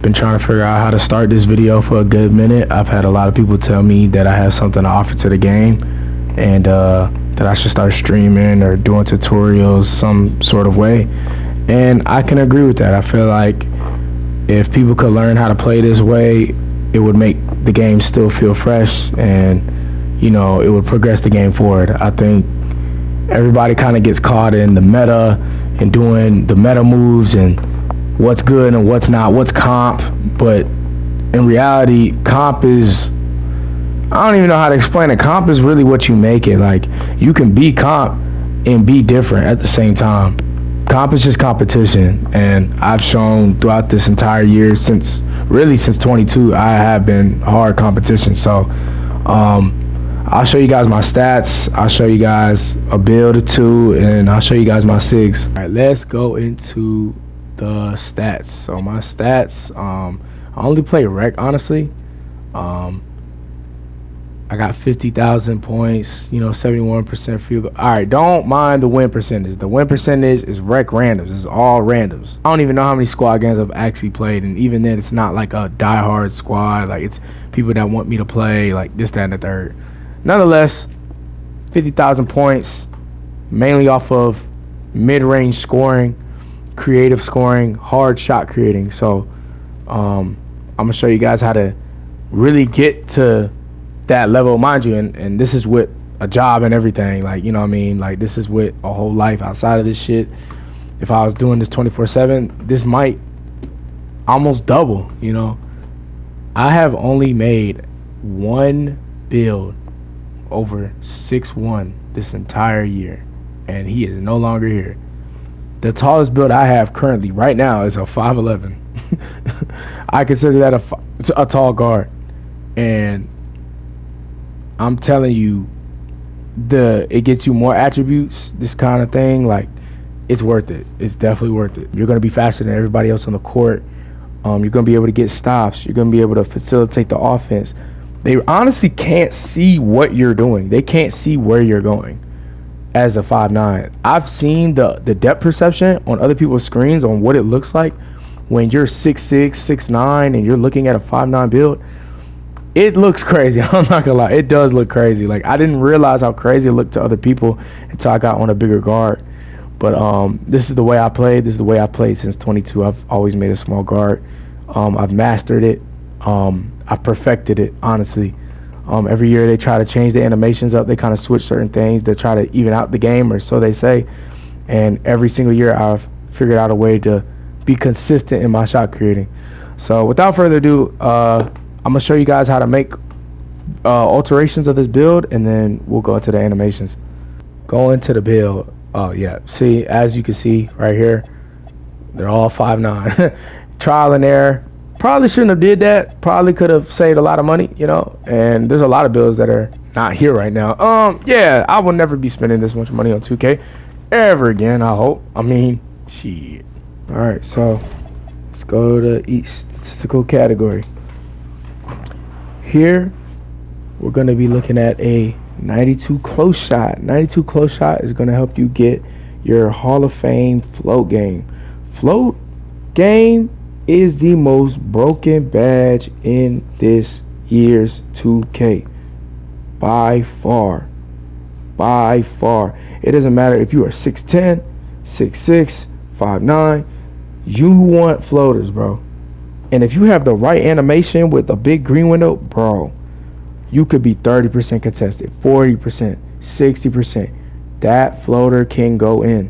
Been trying to figure out how to start this video for a good minute. I've had a lot of people tell me that I have something to offer to the game and that I should start streaming or doing tutorials some sort of way. And I can agree with that. I feel like if people could learn how to play this way, it would make the game still feel fresh and, it would progress the game forward. I think everybody kind of gets caught in the meta and doing the meta moves and what's good and what's not, what's comp, but in reality, comp is, I don't even know how to explain it. Comp is really what you make it. Like, you can be comp and be different at the same time. Comp is just competition, and I've shown throughout this entire year, since 22, I have been hard competition. So I'll show you guys my stats, I'll show you guys a build or two, and I'll show you guys my SIGs. All right, let's go into the stats. So my stats, I only play rec, honestly. I got 50,000 points, 71% field goal. All right, don't mind the win percentage. The win percentage is rec randoms. It's all randoms. I don't even know how many squad games I've actually played, and even then, it's not like a die-hard squad. Like, it's people that want me to play, like this, that, and the third. Nonetheless, 50,000 points, mainly off of mid-range scoring, creative scoring, hard shot creating. So I'm gonna show you guys how to really get to that level, mind you, and this is with a job and everything, like, you know what I mean, like, this is with a whole life outside of this shit. If I was doing this 24/7, this might almost double. I have only made one build over 6-1 this entire year, and he is no longer here. The tallest build I have currently right now is a 5'11". I consider that a tall guard, and I'm telling you, it gets you more attributes, this kind of thing. Like, it's worth it. It's definitely worth it. You're going to be faster than everybody else on the court. You're going to be able to get stops. You're going to be able to facilitate the offense. They honestly can't see what you're doing. They can't see where you're going as a 5'9". I've seen the depth perception on other people's screens on what it looks like when you're 6'6", 6'9", and you're looking at a 5'9" build. It looks crazy. I'm not gonna lie. It does look crazy. Like, I didn't realize how crazy it looked to other people until I got on a bigger guard. But this is the way I played. This is the way I played since 22. I've always made a small guard. I've mastered it. I've perfected it, honestly. Every year they try to change the animations up. They kind of switch certain things to try to even out the game, or so they say. And every single year I've figured out a way to be consistent in my shot creating. So without further ado, I'm going to show you guys how to make alterations of this build, and then we'll go into the animations. Go into the build. Oh, yeah. See, as you can see right here, they're all 5'9". Trial and error. Probably shouldn't have did that. Probably could have saved a lot of money, and there's a lot of builds that are not here right now. Yeah, I will never be spending this much money on 2K ever again, I hope. I mean, shit. All right, so let's go to each statistical category. Here, we're going to be looking at a 92 close shot. 92 close shot is going to help you get your Hall of Fame float game. Float game is the most broken badge in this year's 2K. By far. By far. It doesn't matter if you are 6'10", 6'6", 5'9". You want floaters, bro. And if you have the right animation with a big green window, bro, you could be 30% contested, 40%, 60%. That floater can go in.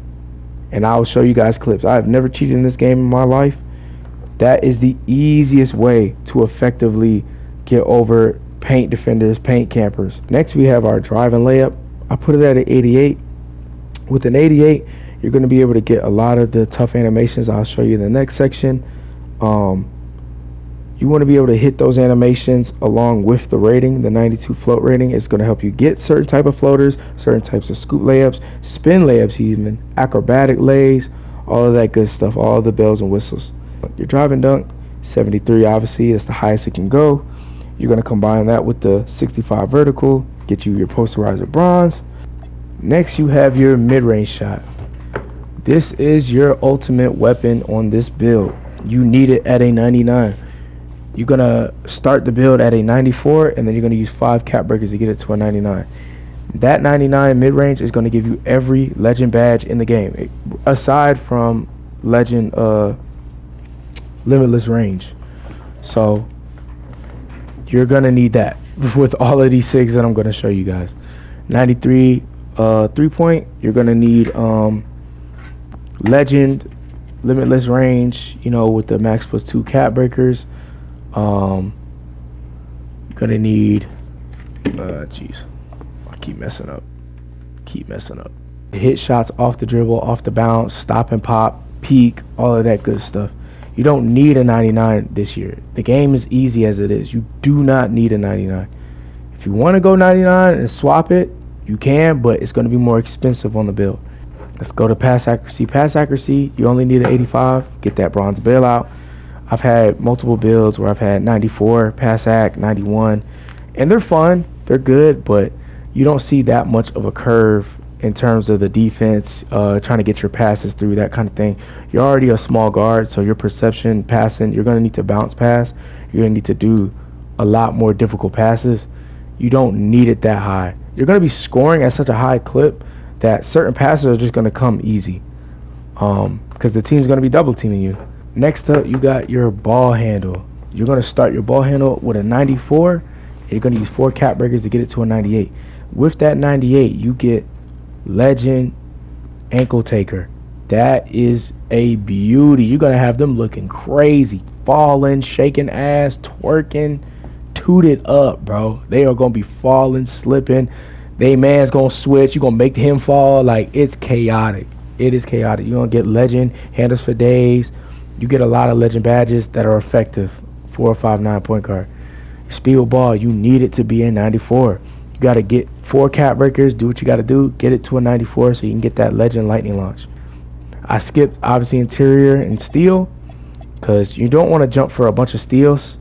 And I'll show you guys clips. I have never cheated in this game in my life. That is the easiest way to effectively get over paint defenders, paint campers. Next, we have our drive and layup. I put it at an 88. With an 88, you're going to be able to get a lot of the tough animations I'll show you in the next section. You want to be able to hit those animations along with the rating. The 92 float rating is going to help you get certain type of floaters, certain types of scoop layups, spin layups even, acrobatic lays, all of that good stuff, all the bells and whistles. Your drive and dunk, 73 obviously, that's the highest it can go. You're going to combine that with the 65 vertical, get you your posterizer bronze. Next, you have your mid-range shot. This is your ultimate weapon on this build. You need it at a 99. You're gonna start the build at a 94, and then you're gonna use 5 cap breakers to get it to a 99. That 99 mid-range is gonna give you every legend badge in the game, aside from legend limitless range. So you're gonna need that with all of these SIGs that I'm gonna show you guys. 93 3-point. You're gonna need legend limitless range, you know, with the max +2 cap breakers. You're gonna need jeez, I keep messing up hit shots off the dribble, off the bounce, stop and pop, peak, all of that good stuff. You don't need a 99 this year. The game is easy as it is. You do not need a 99. If you want to go 99 and swap it, you can, but it's going to be more expensive on the build. Let's go to pass accuracy. Pass accuracy, you only need an 85. Get that bronze bailout. I've had multiple builds where I've had 94 pass ac, 91, and they're fun. They're good, but you don't see that much of a curve in terms of the defense, trying to get your passes through, that kind of thing. You're already a small guard, so your perception passing, you're going to need to bounce pass. You're going to need to do a lot more difficult passes. You don't need it that high. You're going to be scoring at such a high clip that certain passes are just going to come easy, because the team's going to be double teaming you. Next up, you got your ball handle. You're going to start your ball handle with a 94, and you're going to use 4 cap breakers to get it to a 98. With that 98, you get legend ankle taker. That is a beauty. You're going to have them looking crazy, falling, shaking ass, twerking, tooted up, bro. They are going to be falling, slipping. They man's going to switch. You're going to make him fall. Like, it's chaotic. It is chaotic. You're going to get legend handles for days. You get a lot of legend badges that are effective. 4 or 5 9 point guard. Speed with ball, you need it to be in 94. You got to get 4 cap breakers, do what you got to do, get it to a 94 so you can get that legend lightning launch. I skipped obviously interior and steal because you don't want to jump for a bunch of steals.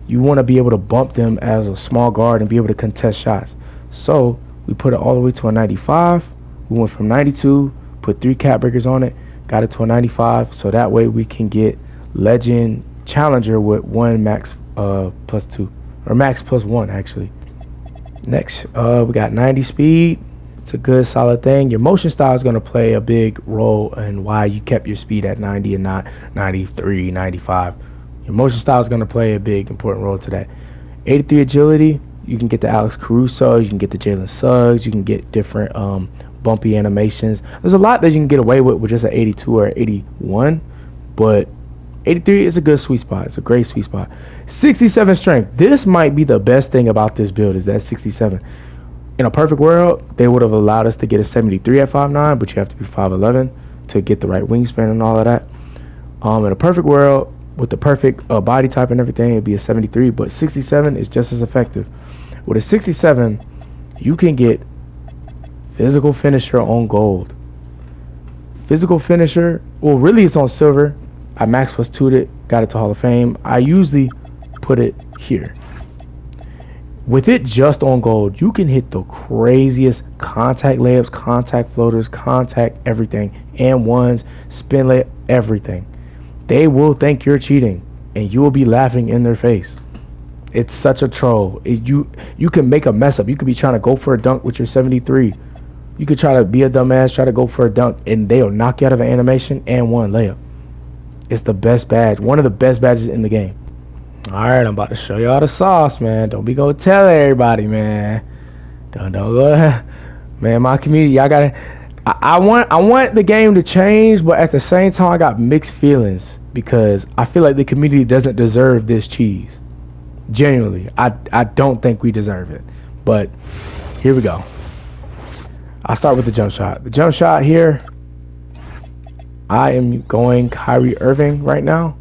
You want to be able to bump them as a small guard and be able to contest shots. So we put it all the way to a 95. We went from 92, put 3 cap breakers on it, got it to a 95, so that way we can get legend challenger with 1 max +2, or max +1 actually. Next, we got 90 speed. It's a good solid thing. Your motion style is going to play a big role in why you kept your speed at 90 and not 93, 95. Your motion style is going to play a big important role to that. 83 agility, you can get the Alex Caruso, you can get the Jalen Suggs, you can get different bumpy animations. There's a lot that you can get away with just an 82 or 81, but 83 is a good sweet spot. It's a great sweet spot. 67 strength. This might be the best thing about this build, is that 67. In a perfect world, they would have allowed us to get a 73 at 5'9", but you have to be 5'11" to get the right wingspan and all of that. In a perfect world, with the perfect body type and everything, it'd be a 73, but 67 is just as effective. With a 67, you can get physical finisher on gold. Physical finisher, well, really it's on silver. I max +2'd it, got it to Hall of Fame. I usually put it here. With it just on gold, you can hit the craziest contact layups, contact floaters, contact everything, and ones, spin layup, everything. They will think you're cheating, and you will be laughing in their face. It's such a troll. You can make a mess up. You could be trying to go for a dunk with your 73. You could try to be a dumbass, try to go for a dunk, and they'll knock you out of an animation and 1 layup. It's the best badge, one of the best badges in the game. All right, I'm about to show y'all the sauce, man. Don't be gonna tell everybody, man. Don't go, man. My community, y'all gotta. I want the game to change, but at the same time, I got mixed feelings because I feel like the community doesn't deserve this cheese. Genuinely, I don't think we deserve it. But here we go. I'll start with the jump shot. The jump shot here, I am going Kyrie Irving right now.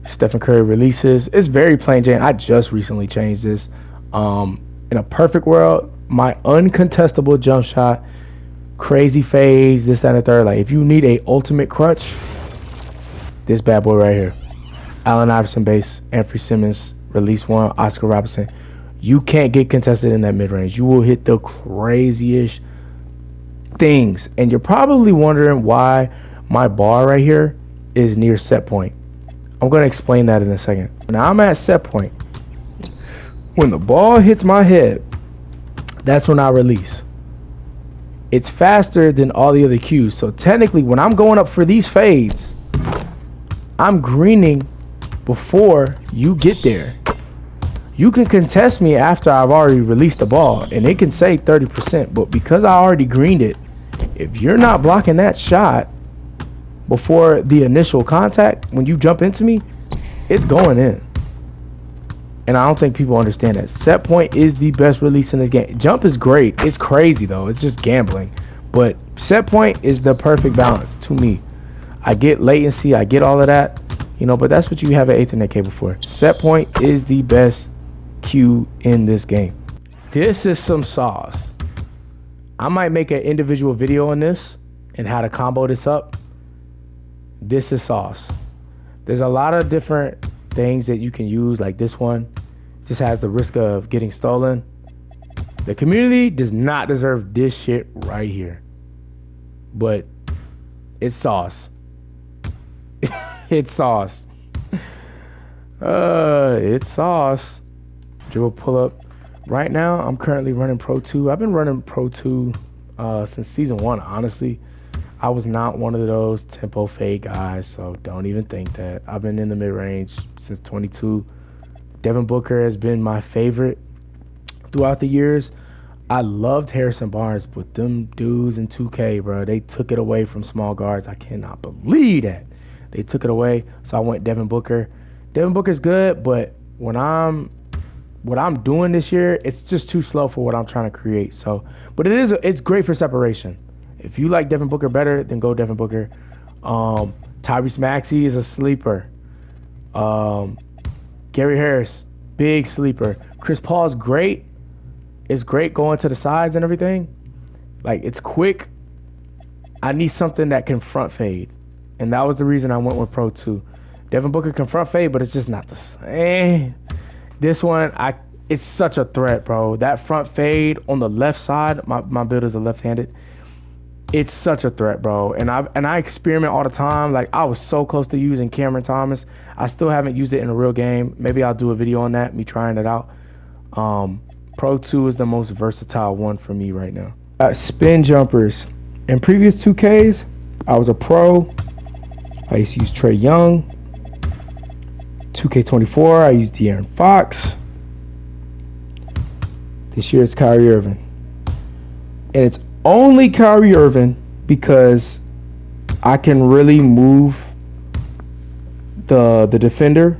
Stephen Curry releases. It's very plain Jane. I just recently changed this. In a perfect world, my uncontestable jump shot, crazy phase, this, that, and the third. Like, if you need a ultimate crutch, this bad boy right here. Allen Iverson base, Anthony Simmons, release 1, Oscar Robertson. You can't get contested in that mid-range. You will hit the craziest things. And you're probably wondering why my bar right here is near set point. I'm going to explain that in a second. Now I'm at set point. When the ball hits my head, that's when I release. It's faster than all the other cues. So technically, when I'm going up for these fades, I'm greening before you get there. You can contest me after I've already released the ball, and it can say 30%. But because I already greened it, if you're not blocking that shot before the initial contact, when you jump into me, it's going in. And I don't think people understand that. Set point is the best release in this game. Jump is great. It's crazy, though. It's just gambling. But set point is the perfect balance to me. I get latency. I get all of that. You know, but that's what you have an Ethernet cable for. Set point is the best cue in this game. This is some sauce. I might make an individual video on this and how to combo this up. This is sauce. There's a lot of different things that you can use, like this one just has the risk of getting stolen. The community does not deserve this shit right here, but it's sauce. It's sauce. It's sauce. Dribble pull up. Right now I'm currently running Pro 2. I've been running Pro 2 since season 1. Honestly, I was not one of those tempo fade guys, so don't even think that. I've been in the mid-range since 22. Devin Booker has been my favorite throughout the years. I loved Harrison Barnes, but them dudes in 2K, bro, they took it away from small guards. I cannot believe that. They took it away, so I went Devin Booker. Devin Booker's good, but what I'm doing this year, it's just too slow for what I'm trying to create. So, but it's great for separation. If you like Devin Booker better, then go Devin Booker. Tyrese Maxey is a sleeper. Gary Harris, big sleeper. Chris Paul's great. It's great going to the sides and everything. Like, it's quick. I need something that can front fade. And that was the reason I went with Pro 2. Devin Booker can front fade, but it's just not the same. This one, it's such a threat, bro. That front fade on the left side, my build is a left-handed. It's such a threat, bro. And I experiment all the time. Like, I was so close to using Cameron Thomas. I still haven't used it in a real game. Maybe I'll do a video on that, me trying it out. Pro 2 is the most versatile one for me right now. Spin jumpers. In previous 2Ks, I was a pro. I used to use Trae Young. 2K24, I used De'Aaron Fox. This year it's Kyrie Irving. And it's only Kyrie Irving because I can really move the defender,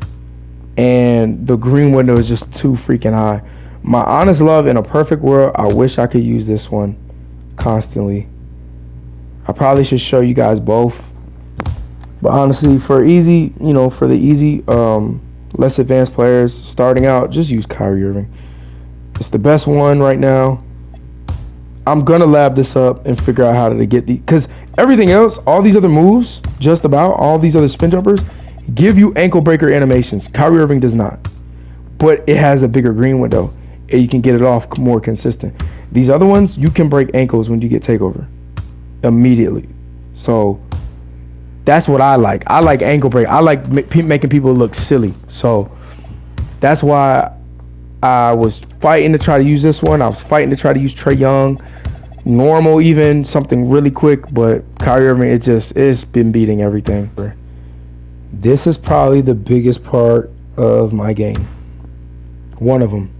and the green window is just too freaking high. My honest love, in a perfect world, I wish I could use this one constantly. I probably should show you guys both. But honestly, for easy, for the easy, less advanced players starting out, just use Kyrie Irving. It's the best one right now. I'm going to lab this up and figure out how to get because everything else, all these other moves, just about all these other spin jumpers, give you ankle breaker animations. Kyrie Irving does not. But it has a bigger green window, and you can get it off more consistent. These other ones, you can break ankles when you get takeover immediately. So that's what I like. I like ankle break. I like making people look silly. So that's why I was fighting to try to use this one. I was fighting to try to use Trae Young, normal even, something really quick. But Kyrie Irving, it's been beating everything. This is probably the biggest part of my game. One of them.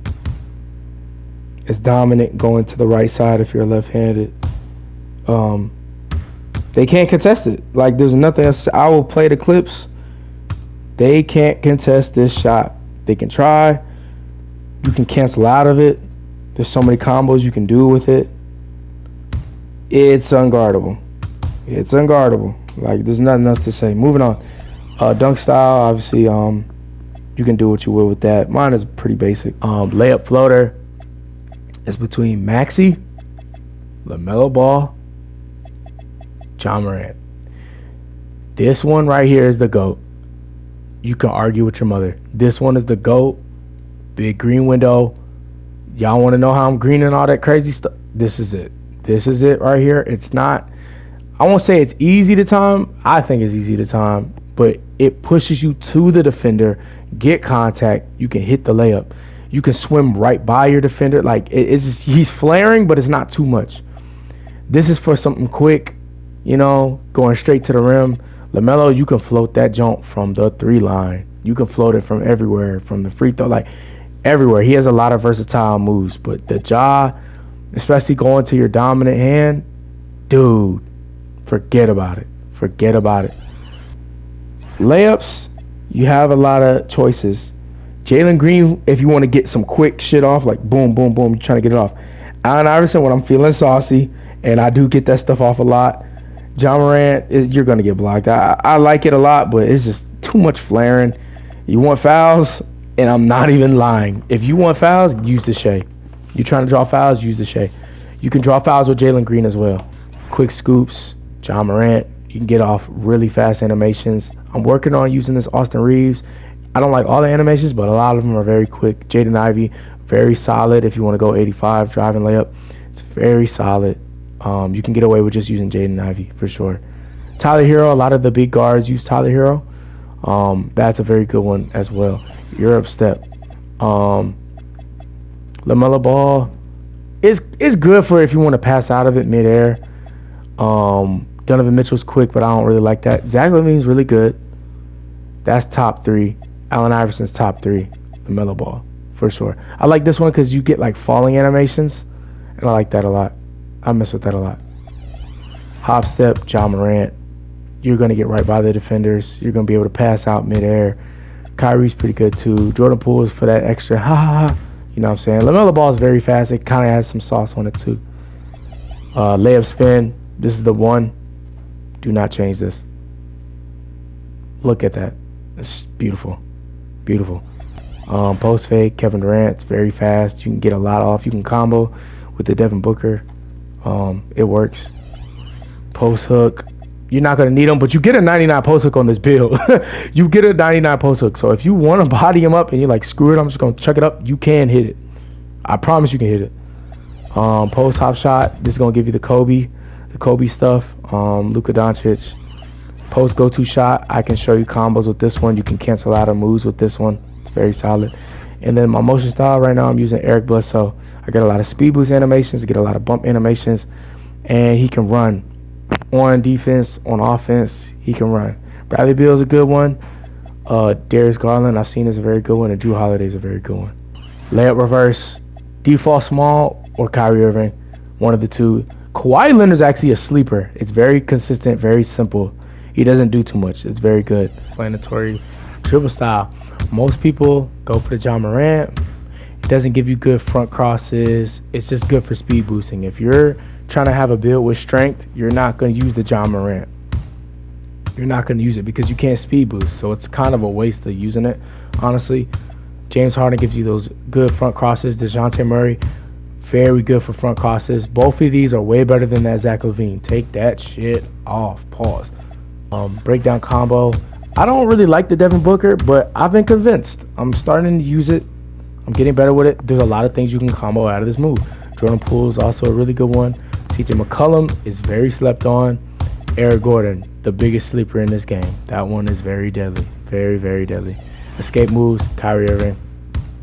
It's dominant going to the right side if you're left-handed. They can't contest it. Like, there's nothing else. I will play the clips. They can't contest this shot. They can try. You can cancel out of it. There's so many combos you can do with it. It's unguardable. It's unguardable. Like, there's nothing else to say. Moving on. Dunk style, obviously, you can do what you will with that. Mine is pretty basic. Layup floater is between Maxey, LaMelo Ball, John Morant. This one right here is the GOAT. You can argue with your mother. This one is the GOAT. Big green window. Y'all want to know how I'm greening all that crazy stuff? This is it. This is it right here. It's not, I won't say it's easy to time. I think it's easy to time, but It pushes you to the defender, get contact. You can hit the layup. You can swim right by your defender. Like he's flaring, but it's not too much. This is for something quick, going straight to the rim. LaMelo, you can float that jump from the 3 line. You can float it from everywhere, from the free throw, like everywhere. He has a lot of versatile moves, but the jaw, especially going to your dominant hand, dude, forget about it. Forget about it. Layups, you have a lot of choices. Jalen Green, if you want to get some quick shit off, like boom, boom, boom, you're trying to get it off. Allen Iverson, when I'm feeling saucy, and I do get that stuff off a lot. John Morant, you're going to get blocked. I like it a lot, but it's just too much flaring. You want fouls, and I'm not even lying. If you want fouls, use the Shea. You're trying to draw fouls, use the Shea. You can draw fouls with Jalen Green as well. Quick scoops, John Morant. You can get off really fast animations. I'm working on using this Austin Reeves. I don't like all the animations, but a lot of them are very quick. Jaden Ivey, very solid if you want to go 85 driving layup. It's very solid. You can get away with just using Jaden Ivey for sure. Tyler Hero, a lot of the big guards use Tyler Hero. That's a very good one as well. Europe step. LaMelo Ball is good for if you want to pass out of it midair. Donovan Mitchell's quick, but I don't really like that. Zach LaVine's really good. That's top 3. Allen Iverson's top 3. LaMelo Ball for sure. I like this one because you get like falling animations, and I like that a lot. I mess with that a lot. Hop step, John Morant. You're going to get right by the defenders. You're going to be able to pass out midair. Kyrie's pretty good too. Jordan Poole is for that extra ha. You know what I'm saying? LaMelo Ball is very fast. It kind of has some sauce on it too. Layup spin. This is the one. Do not change this. Look at that. It's beautiful. Beautiful. Post fake, Kevin Durant. It's very fast. You can get a lot off. You can combo with the Devin Booker. It works. Post hook. You're not going to need them, but you get a 99 post hook on this build. You get a 99 post hook. So if you want to body him up and you're like, screw it, I'm just going to chuck it up, you can hit it. I promise you can hit it. Post hop shot. This is going to give you the Kobe stuff. Luka Doncic. Post go-to shot. I can show you combos with this one. You can cancel out of moves with this one. It's very solid. And then my motion style right now, I'm using Eric Bledsoe. I get a lot of speed boost animations, get a lot of bump animations, and he can run. On defense, on offense, he can run. Bradley Beal's a good one. Darius Garland, I've seen is a very good one, and Drew Holiday's a very good one. Layup reverse, default small, or Kyrie Irving, one of the two. Kawhi Leonard's actually a sleeper. It's very consistent, very simple. He doesn't do too much. It's very good. Explanatory dribble style. Most people go for the John Morant. It doesn't give you good front crosses. It's just good for speed boosting. If you're trying to have a build with strength, you're not going to use the John Morant. You're not going to use it because you can't speed boost. So it's kind of a waste of using it, honestly. James Harden gives you those good front crosses. DeJounte Murray, very good for front crosses. Both of these are way better than that Zach LaVine. Take that shit off. Pause. Breakdown combo. I don't really like the Devin Booker, but I've been convinced. I'm starting to use it. I'm getting better with it. There's a lot of things you can combo out of this move. Jordan Poole is also a really good one. CJ McCollum is very slept on. Eric Gordon, the biggest sleeper in this game. That one is very deadly. Very, very deadly. Escape moves, Kyrie Irving.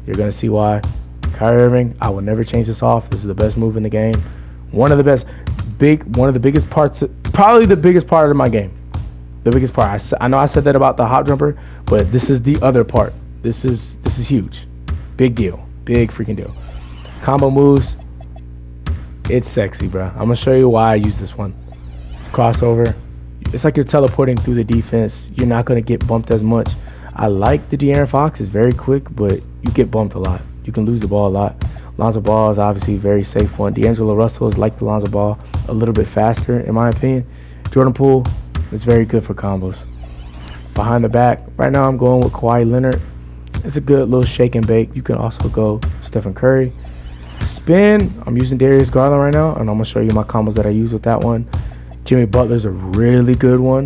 You're going to see why. Kyrie Irving, I will never change this off. This is the best move in the game. One of the best, one of the biggest parts, probably the biggest part of my game. The biggest part. I know I said that about the hop jumper, but this is the other part. This is huge. Big deal. Big freaking deal. Combo moves. It's sexy, bro. I'm going to show you why I use this one. Crossover. It's like you're teleporting through the defense. You're not going to get bumped as much. I like the De'Aaron Fox. It's very quick, but you get bumped a lot. You can lose the ball a lot. Lonzo Ball is obviously a very safe one. D'Angelo Russell is like the Lonzo Ball, a little bit faster, in my opinion. Jordan Poole is very good for combos. Behind the back, right now I'm going with Kawhi Leonard. It's a good little shake and bake. You can also go Stephen Curry. Spin, I'm using Darius Garland right now, and I'm going to show you my combos that I use with that one. Jimmy Butler's a really good one.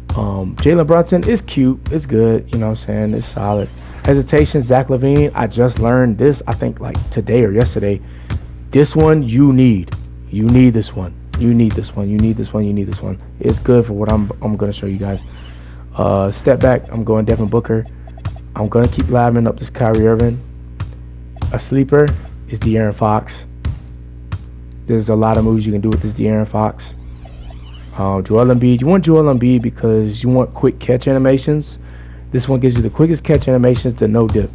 Jalen Brunson is cute. It's good. You know what I'm saying? It's solid. Hesitation, Zach LaVine. I just learned this, I think, like today or yesterday. This one you need. You need this one. You need this one. You need this one. You need this one. It's good for what I'm going to show you guys. Step back, I'm going Devin Booker. I'm going to keep livening up this Kyrie Irving. A sleeper is De'Aaron Fox. There's a lot of moves you can do with this De'Aaron Fox. Joel Embiid. You want Joel Embiid because you want quick catch animations. This one gives you the quickest catch animations to no dip.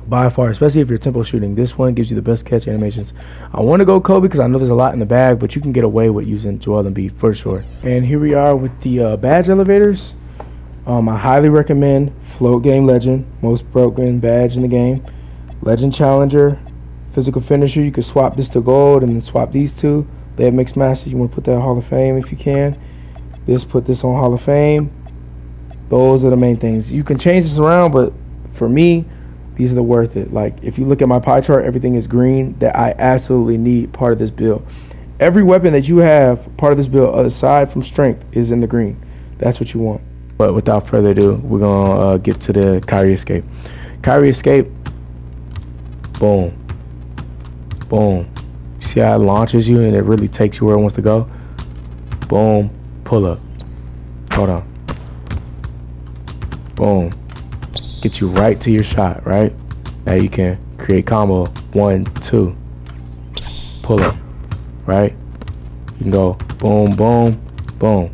By far, especially if you're tempo shooting, this one gives you the best catch animations. I want to go Kobe because I know there's a lot in the bag, but you can get away with using Joel Embiid for sure. And here we are with the badge elevators. I highly recommend Float Game Legend, most broken badge in the game. Legend Challenger, Physical Finisher. You can swap this to gold and then swap these two. They have Mixed Master. You want to put that in Hall of Fame if you can. Put this on Hall of Fame. Those are the main things. You can change this around, but for me, these are the worth it. Like, if you look at my pie chart, everything is green that I absolutely need part of this build. Every weapon that you have part of this build, aside from strength, is in the green. That's what you want. But without further ado, we're going to get to the Kyrie Escape. Kyrie Escape, boom, boom. See how it launches you and it really takes you where it wants to go? Boom, pull up. Hold on. Boom. Get you right to your shot, right? Now you can create combo 1, 2. Pull up, right? You can go boom, boom, boom.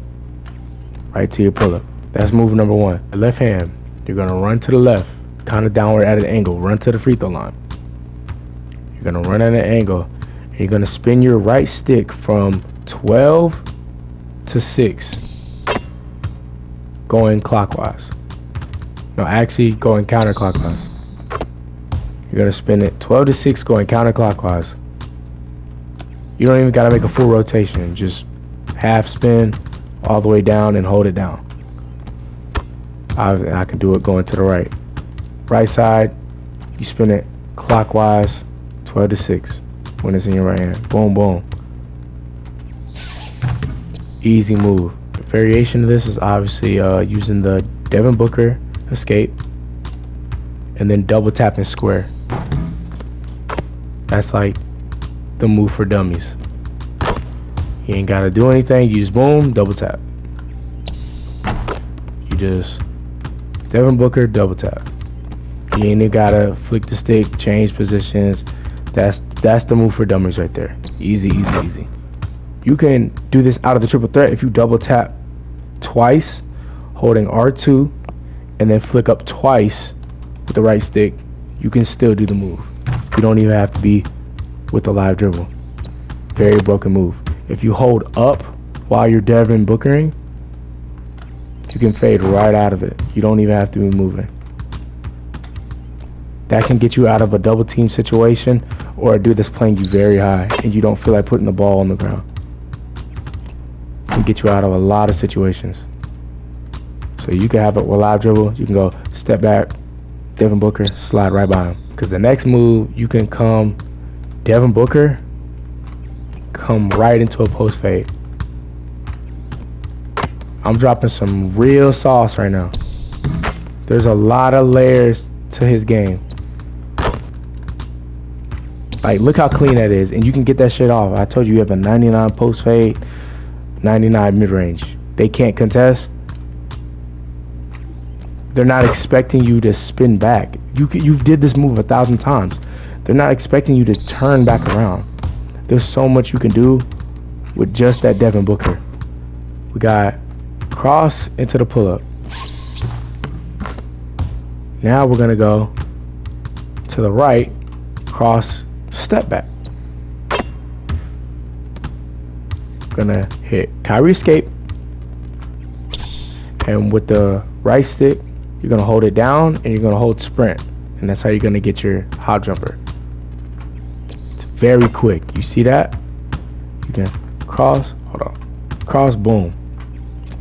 Right to your pull up. That's move number 1. The left hand, you're going to run to the left, kind of downward at an angle. Run to the free throw line. You're going to run at an angle. And you're going to spin your right stick from 12 to 6. Going clockwise. No, actually going counterclockwise. You're going to spin it 12 to 6 going counterclockwise. You don't even got to make a full rotation. Just half spin all the way down and hold it down. I can do it going to the right. Right side, you spin it clockwise 12 to 6 when it's in your right hand. Boom, boom. Easy move. The variation of this is obviously using the Devin Booker escape and then double tap and square. That's like the move for dummies. You ain't gotta do anything. You just boom, double tap. You just Devin Booker, double tap. You ain't even gotta flick the stick, change positions. That's the move for dummies right there. Easy, easy, easy. You can do this out of the triple threat if you double tap twice, holding R2, and then flick up twice with the right stick. You can still do the move. You don't even have to be with the live dribble. Very broken move. If you hold up while you're Devin Bookering, you can fade right out of it. You don't even have to be moving. That can get you out of a double team situation or a dude that's playing you very high and you don't feel like putting the ball on the ground. It can get you out of a lot of situations. So you can have it with live dribble. You can go step back, Devin Booker, slide right by him. Because the next move, you can come Devin Booker, come right into a post fade. I'm dropping some real sauce right now. There's a lot of layers to his game. Like, look how clean that is. And you can get that shit off. I told you have a 99 post fade, 99 mid-range. They can't contest. They're not expecting you to spin back. You've did this move 1,000 times. They're not expecting you to turn back around. There's so much you can do with just that Devin Booker. We got cross into the pull-up. Now we're going to go to the right, cross, step back. Going to hit Kyrie Escape. And with the right stick, you're going to hold it down and you're going to hold sprint. And that's how you're going to get your hop jumper. It's very quick. You see that? You can cross, hold on, cross, boom.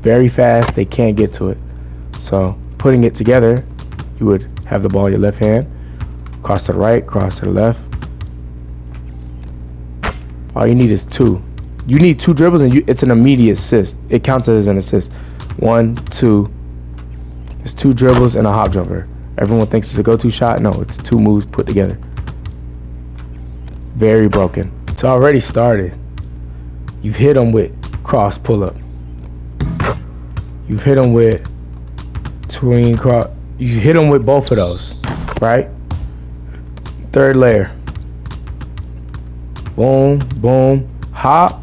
Very fast. They can't get to it. So putting it together, you would have the ball in your left hand, cross to the right, cross to the left. All you need is 2. You need 2 dribbles and it's an immediate assist. It counts as an assist. 1, 2. It's 2 dribbles and a hop jumper. Everyone thinks it's a go-to shot. No, it's 2 moves put together. Very broken. It's already started. You've hit them with cross pull-up. You've hit them with Between cross, you hit them with both of those, right? Third layer. Boom, boom, hop,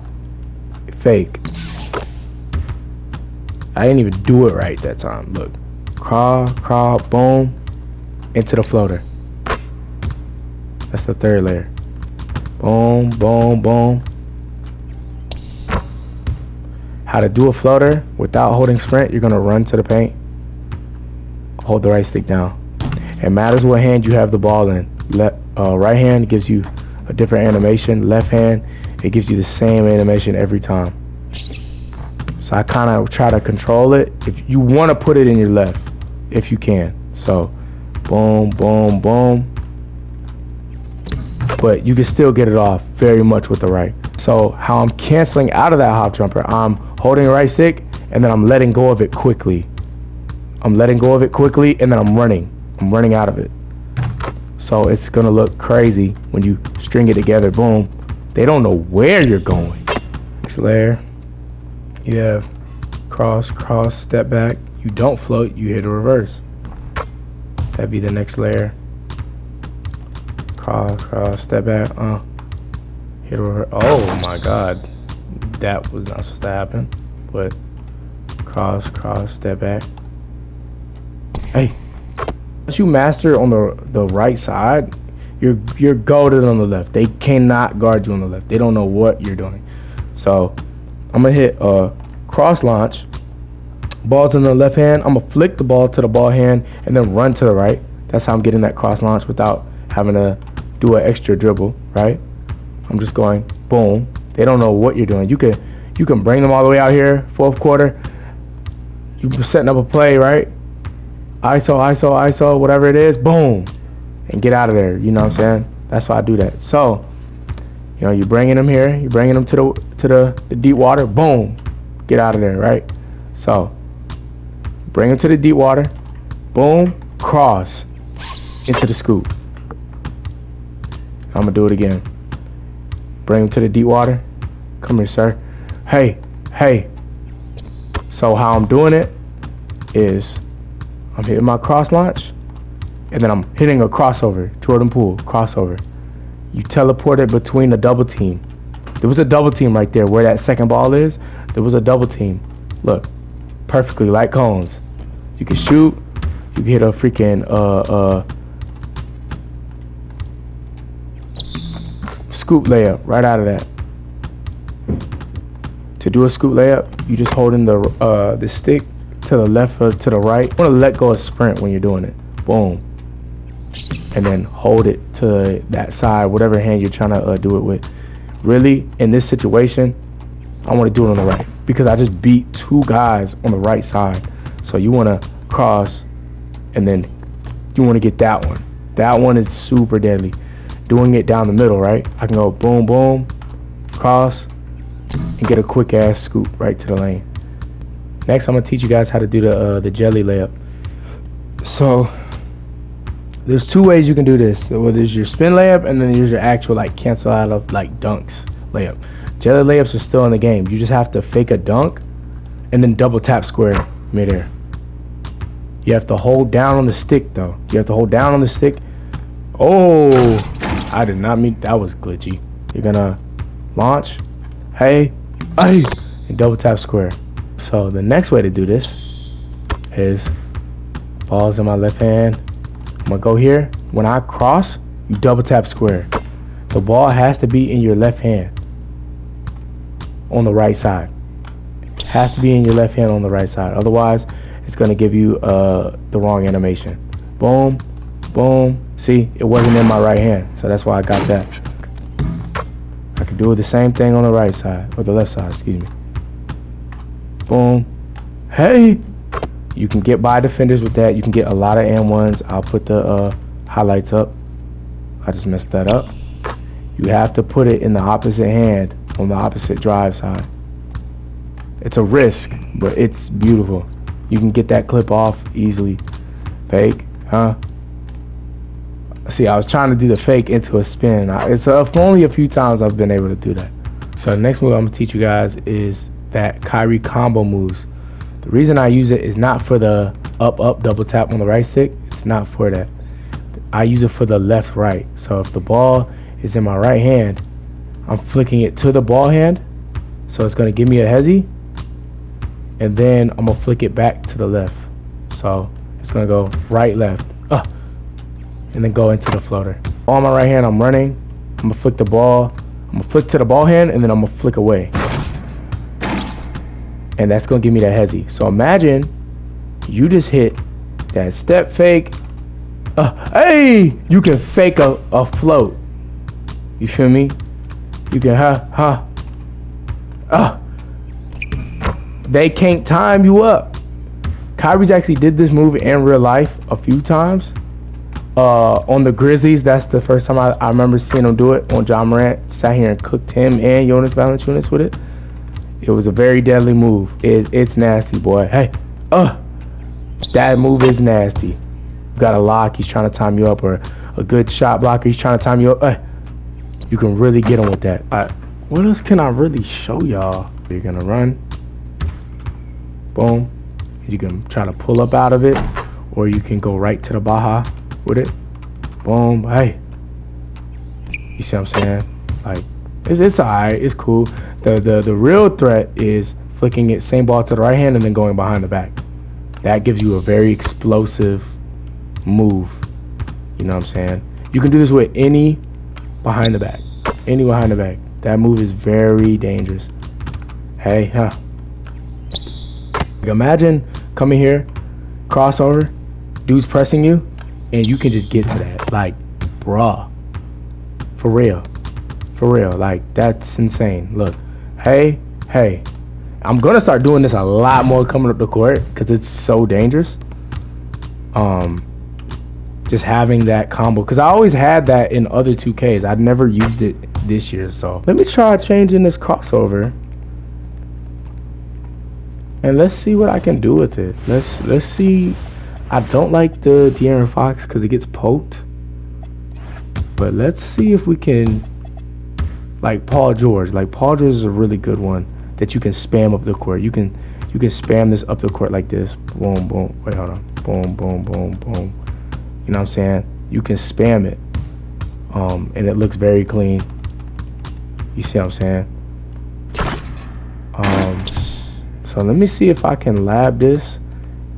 fake. I didn't even do it right that time. Look, crawl, boom, into the floater. That's the third layer. Boom, boom, boom. How to do a floater without holding sprint? You're gonna run to the paint. Hold the right stick down. It matters what hand you have the ball in. Right hand gives you a different animation. Left hand, it gives you the same animation every time. So I kind of try to control it. If you want to put it in your left, if you can. So, boom, boom, boom. But you can still get it off very much with the right. So how I'm canceling out of that hop jumper, I'm holding the right stick and then I'm letting go of it quickly. I'm letting go of it quickly and then I'm running. I'm running out of it. So it's gonna look crazy when you string it together. Boom. They don't know where you're going. Next layer. You have cross, step back. You don't float, you hit a reverse. That'd be the next layer. Cross, step back. Hit a reverse. Oh my god. That was not supposed to happen. But cross, step back. Hey. Once you master on the right side, you're goated on the left. They cannot guard you on the left. They don't know what you're doing. So I'm gonna hit a cross launch. Ball's in the left hand. I'm gonna flick the ball to the ball hand and then run to the right. That's how I'm getting that cross launch without having to do an extra dribble, right? I'm just going boom. They don't know what you're doing. You can bring them all the way out here, fourth quarter. You're setting up a play, right? ISO, whatever it is, boom, and get out of there. You know what I'm saying? That's why I do that. So, you know, you're bringing them here, you're bringing them to the deep water, boom, get out of there, right? So, bring them to the deep water, boom, cross into the scoop. I'm gonna do it again. Bring them to the deep water. Come here, sir. Hey. So how I'm doing it is I'm hitting my cross launch, and then I'm hitting a crossover, Jordan Poole, crossover. You teleport it between the double team. There was a double team right there where that second ball is. There was a double team. Look, perfectly like cones. You can shoot. You can hit a freaking scoop layup right out of that. To do a scoop layup, you just hold in the stick to the left or to the right. You want to let go of sprint when you're doing it. Boom. And then hold it to that side, whatever hand you're trying to do it with. Really, in this situation, I want to do it on the right because I just beat two guys on the right side. So you want to cross, and then you want to get that one. That one is super deadly. Doing it down the middle, right? I can go boom, boom, cross, and get a quick ass scoop right to the lane. Next, I'm gonna teach you guys how to do the jelly layup. So there's two ways you can do this. So there's your spin layup, and then there's your actual like cancel out of like dunks layup. Jelly layups are still in the game. You just have to fake a dunk and then double tap square midair. You have to hold down on the stick though. You have to hold down on the stick. Oh, I did not mean that was glitchy. You're gonna launch, hey, and double tap square. So the next way to do this is ball's in my left hand. I'm gonna go here. When I cross, you double tap square. The ball has to be in your left hand on the right side. It has to be in your left hand on the right side. Otherwise, it's gonna give you the wrong animation. Boom, boom. See, it wasn't in my right hand, so that's why I got that. I can do the same thing on the right side, or the left side, excuse me. Boom. Hey! You can get by defenders with that. You can get a lot of and-ones. I'll put the highlights up. I just messed that up. You have to put it in the opposite hand on the opposite drive side. It's a risk, but it's beautiful. You can get that clip off easily. Fake, huh? See, I was trying to do the fake into a spin. It's only a few times I've been able to do that. So the next move I'm gonna teach you guys is that Kyrie combo moves. The reason I use it is not for the up, double tap on the right stick. It's not for that. I use it for the left right. So if the ball is in my right hand, I'm flicking it to the ball hand. So it's gonna give me a hezzy, and then I'm gonna flick it back to the left. So it's gonna go right, left, and then go into the floater. On my right hand, I'm running. I'm gonna flick the ball. I'm gonna flick to the ball hand, and then I'm gonna flick away. And that's gonna give me that hezzy. So imagine you just hit that step fake. Hey, you can fake a float. You feel me? You can they can't time you up. Kyrie's actually did this move in real life a few times. On the Grizzlies, that's the first time I remember seeing him do it. On John Morant, sat here and cooked him and Jonas Valanciunas with it. It was a very deadly move. It's nasty, boy. Hey, that move is nasty. You got a lock, he's trying to time you up, or a good shot blocker, he's trying to time you up. You can really get him with that. What else can I really show y'all? You're gonna run. Boom. You can try to pull up out of it, or you can go right to the Baja with it. Boom. Hey. You see what I'm saying? Like, it's alright. It's cool. The real threat is flicking it same ball to the right hand and then going behind the back. That gives you a very explosive move. You know what I'm saying? You can do this with any behind the back. Any behind the back. That move is very dangerous. Hey, Like, imagine coming here, crossover, dude's pressing you, and you can just get to that. Like, bruh. For real. For real. Like, that's insane. Look. Hey. I'm going to start doing this a lot more coming up the court because it's so dangerous. Just having that combo. Because I always had that in other 2Ks. I'd never used it this year. So let me try changing this crossover. And let's see what I can do with it. Let's see. I don't like the De'Aaron Fox because it gets poked. But let's see if we can, like Paul George. Like Paul George is a really good one that you can spam up the court. You can spam this up the court like this. Boom, boom. Wait, hold on. Boom, boom, boom, boom. You know what I'm saying? You can spam it. And it looks very clean. You see what I'm saying? So let me see if I can lab this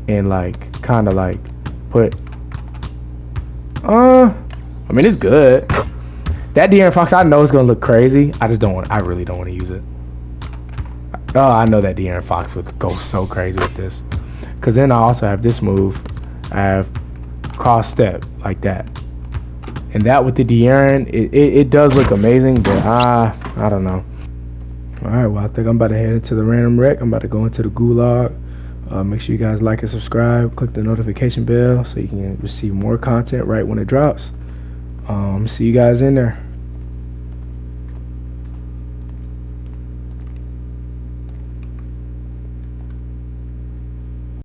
and like kind of like put I mean, it's good. That De'Aaron Fox, I know it's gonna look crazy. I really don't want to use it. Oh, I know that De'Aaron Fox would go so crazy with this. Cause then I also have this move. I have cross step like that. And that with the De'Aaron, it does look amazing, but I don't know. Alright, well, I think I'm about to head into the random wreck. I'm about to go into the gulag. Make sure you guys like and subscribe. Click the notification bell so you can receive more content right when it drops. See you guys in there.